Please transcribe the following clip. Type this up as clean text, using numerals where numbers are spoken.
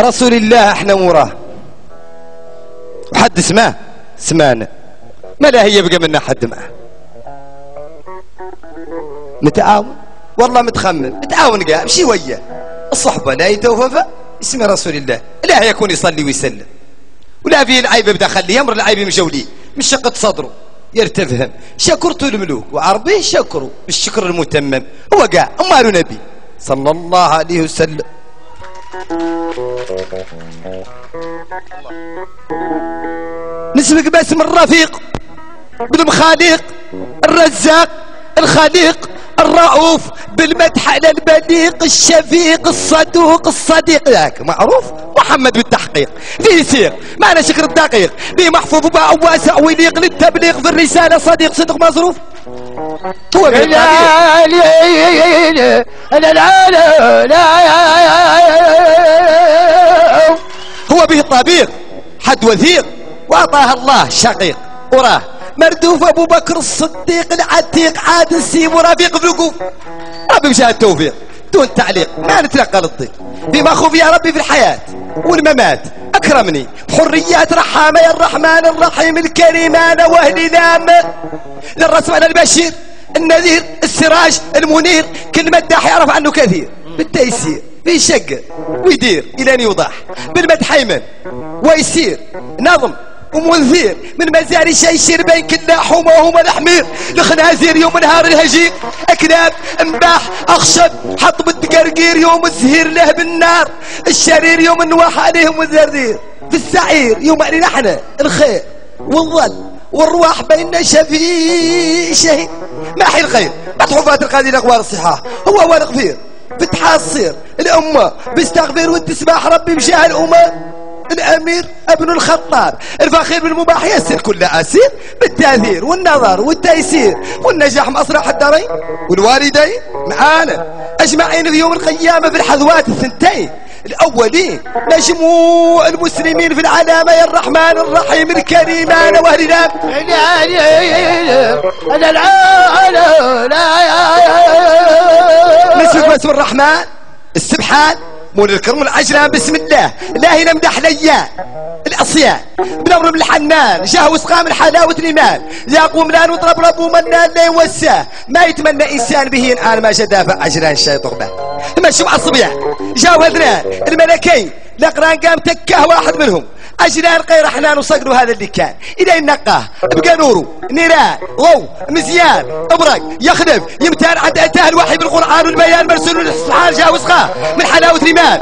رسول الله احنا وراه، حد سمعنا ما لا هي بقى منا حد معه. متعاون والله، متعاون قاع مشي وياه الصحبة لا يتوفى اسم رسول الله، لا يكون يصلي ويسلم ولا فيه العيب بدا خليه يمر العيب مجولي من شقة صدره يرتفهم. شكرت الملوك وعربي شكروا بالشكر المتمم، هو قاع اماله نبي صلى الله عليه وسلم. نسبق باسم الرفيق بالمخاليق الرزاق الخليق الرؤوف بالمدح على البليق الشفيق الصدوق الصديق، ذاك معروف محمد بالتحقيق فيه سير معنى شكر الدقيق به محفوظ باء واسع ويليق للتبليغ في الرسالة صديق صدق مظروف. هو هو به الطبيغ حد وثيق واعطاه الله شقيق وراه مردوف ابو بكر الصديق العتيق عاد السيم ورفيق في الوقوف. ربي مشاهد التوفيق دون تعليق ما نتلقى للضيق بما خوف يا ربي في الحياة والممات اكرمني بحريات رحامة يا الرحمن الرحيم الكريم انا واهلي نام للرسول البشير النذير السراج المنير كل مداح يعرف عنه كثير بالتيسير في شق ويدير الى ان يوضح بالمدح ايمن ويسير نظم ومنذير من مزاري شيشير بين كل حومه وهما الحمير الخنازير يوم نهار الهجير اكلاب انباح اخشب حطب التقرقير يوم الزهير له بالنار الشرير يوم نواح عليهم الزرير في السعير يوم علينا احنا الخير والظل والرواح بين شهيد ماحي الخير مدحوفات القاضي الاغوار الصحاح هو والغفير فتحة الصير الأمة بيستغفر والتسباح ربي مشاه الأمة الأمير ابن الخطاب الفخير بالمباح يسر كل أسير بالتأثير والنظر والتيسير والنجاح مصلح الدارين والوالدين معانا أجمعين في يوم القيامة في الحذوات الثنتين الأولين مجموع المسلمين في العلامة يا الرحمن الرحيم الكريم أنا وأهلنا نسبك باسم الرحمن السبحان مول الكرم العجلان بسم الله لا هنا مدح ليان الأصيان بنمر من الحنان جاه وسقام الحلاوة الإيمان يقوم لان وضرب ربه منان لا يوساه ما يتمنى إنسان به ينعان ما شدافع عجلان الشيطان به مشوا مع الصبيان جاوا هذنان الملكين الأقران قام تكاه واحد منهم أجلان غير حنان وصقروا هذا اللي كان إذا ينقاه بقى نوره نيران ضوء مزيان أبرق يخلف يمتان حتى أتاه الوحي بالقرآن والبيان مرسول السبحان جاوزقاه من حلاوة الإيمان